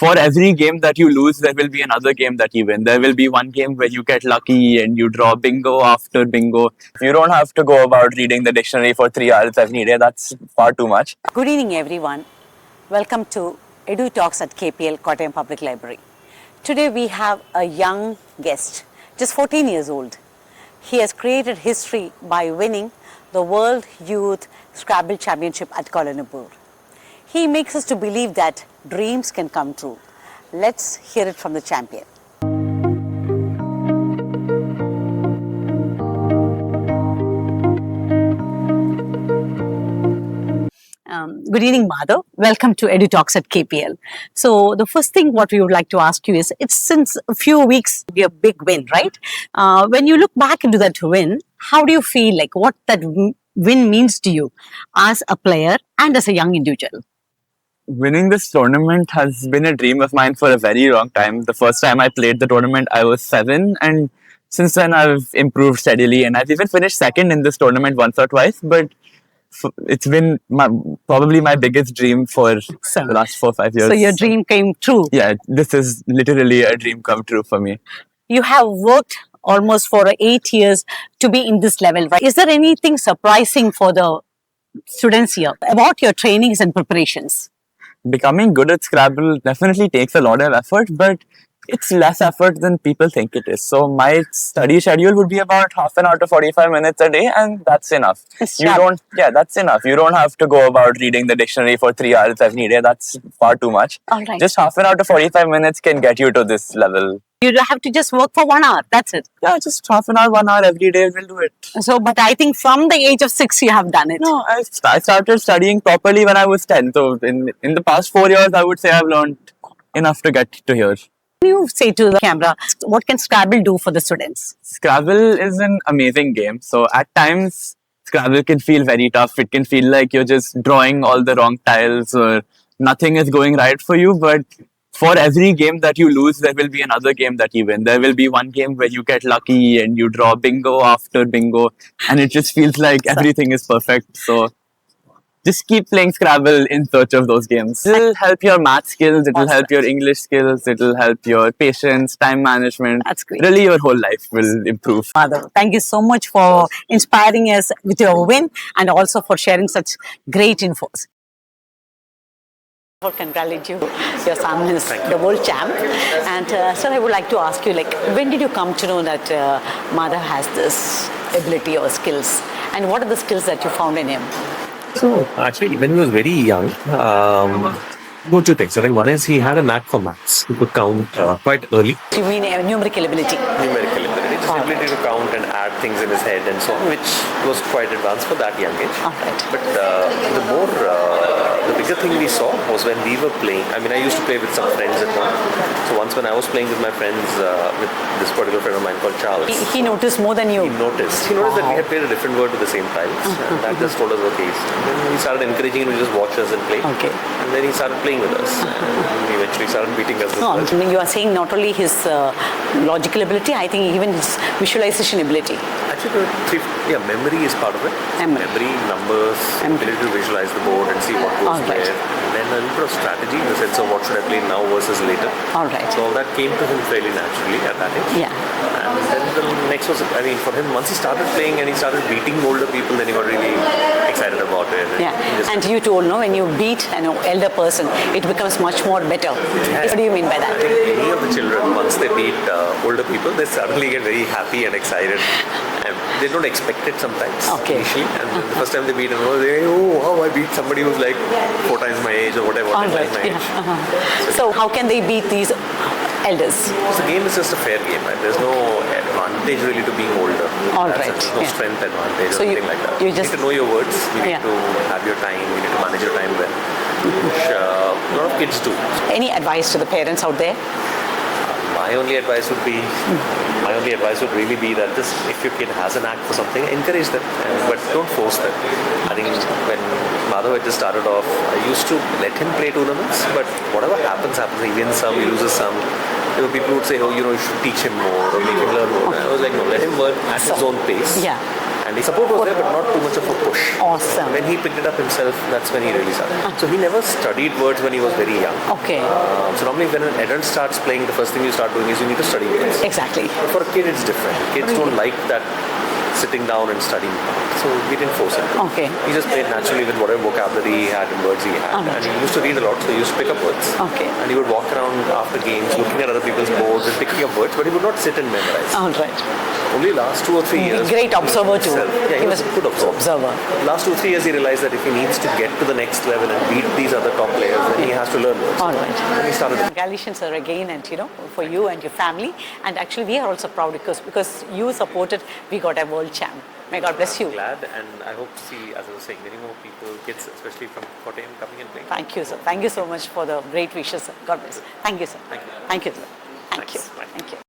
for every game that you lose, there will be another game that you win. There will be one game where you get lucky and you draw bingo after bingo. You don't have to go about reading the dictionary for 3 hours every day. That's far too much. Good evening, everyone. Welcome to Edu Talks at KPL, Kottayam Public Library. Today we have a young guest, just 14 years old. He has created history by winning the World Youth Scrabble Championship at Kuala Lumpur. He makes us to believe that dreams can come true. Let's hear it from the champion. Good evening, Madhav. Welcome to Edu Talks at KPL. So the first thing what we would like to ask you is, it's since a few weeks a big win, right? When you look back into that win, how do you feel, like what that win means to you as a player and as a young individual? Winning this tournament has been a dream of mine for a very long time. The first time I played the tournament, I was 7, and since then I've improved steadily, and I've even finished second in this tournament once or twice. But it's been probably my biggest dream for the last 4 or 5 years. So your dream came true. Yeah, this is literally a dream come true for me. You have worked almost for 8 years to be in this level, right? Is there anything surprising for the students here about your trainings and preparations? Becoming good at Scrabble definitely takes a lot of effort, but it's less effort than people think it is. So my study schedule would be about half an hour to 45 minutes a day, and that's enough. That's enough. You don't have to go about reading the dictionary for 3 hours every day. That's far too much. All right. Just half an hour to 45 minutes can get you to this level. You have to just work for 1 hour. That's it. Yeah, just half an hour, 1 hour every day will do it. So, but I think from the age of 6, you have done it. No, I started studying properly when I was 10. So in the past 4 years, I would say I've learned enough to get to here. What do you say to the camera? What can Scrabble do for the students? Scrabble is an amazing game. So at times, Scrabble can feel very tough. It can feel like you're just drawing all the wrong tiles or nothing is going right for you. But for every game that you lose, there will be another game that you win. There will be one game where you get lucky and you draw bingo after bingo, and it just feels like everything is perfect. So just keep playing Scrabble in search of those games. It'll help your math skills, it'll help your English skills, it'll help your patience, time management. That's great. Really, your whole life will improve. Madhav, thank you so much for inspiring us with your win and also for sharing such great infos. I congratulate you. Your son is the world champ. And sir, I would like to ask you, like, when did you come to know that Madhav has this ability or skills? And what are the skills that you found in him? So actually, when he was very young, two things. Right? One is he had a knack for maths. He could count quite early. You mean numerical ability? Numerical ability. Just ability to count and add things in his head and so on, which was quite advanced for that young age. All right. But the bigger thing we saw was when we were playing. I mean, I used to play with some friends at home. So once when I was playing with my friends, with this particular friend of mine called Charles. He noticed more than you? He noticed that we had played a different word with the same tiles. And that just told us, okay. And then he started encouraging him to just watch us and play. Okay. And then he started playing with us. And he eventually started beating us. No, I mean, you are saying not only his logical ability, I think even his visualization ability. Actually, memory is part of it. Memory, numbers, ability to visualize the board and see what goes where. And then a little bit of strategy in the sense of what should I play now versus later. All right. So all that came to him fairly naturally at that age. Yeah. And then the next was, I mean, for him, once he started playing and he started beating older people, then he got really excited about it. Yeah. And you told, no, when you beat an elder person, it becomes much more better. Yeah. What do you mean by that? I think any of the children, once they beat older people, they suddenly get very happy and excited. And they don't expect it sometimes initially. And then the first time they beat him, they say, oh, wow, I beat somebody who's like 4 times my age or whatever. All right. My age. So how can they beat these elders? So the game is just a fair game, right? There's no advantage really to being older. All right. There's no strength advantage so or anything like that. You need to know your words. You need to have your time. You need to manage your time well. Which a lot of kids do. Any advice to the parents out there? My only advice would really be that if your kid has a knack for something, encourage them, but don't force them. I think when Madhav had just started off, I used to let him play tournaments, but whatever happens. He wins some, he loses some. There were people who would say, you should teach him more or make him learn more. And I was like, no, let him learn at his own pace. Yeah. And And the support was there, but not too much of a push. Awesome. When he picked it up himself, that's when he really started. So he never studied words when he was very young. Okay. So normally when an adult starts playing, the first thing you start doing is you need to study words. Exactly. But for a kid, it's different. Kids don't like that sitting down and studying part. So we didn't force him. Okay. He just played naturally with whatever vocabulary he had and words he had. Alright. And he used to read a lot, so he used to pick up words. Okay. And he would walk around after games, looking at other people's boards and picking up words, but he would not sit and memorize. All right. Only last 2 or 3 years. Great observer too. Yeah, he was a good observer. Last 2 or 3 years, he realized that if he needs to get to the next level and beat these other top players, then he has to learn words. All right. And he started. Congratulations, sir, again, and for you and your family. And actually, we are also proud because you supported, we got a world champ. May God bless you. Glad, and I hope to see, as I was saying, many more people, kids, especially from Kottayam, coming and playing. Thank you, sir. Thank you so much for the great wishes, sir. God bless. Thank you, sir. Thank you. Thank you, sir. Thank you. Thanks. Bye. Thank you.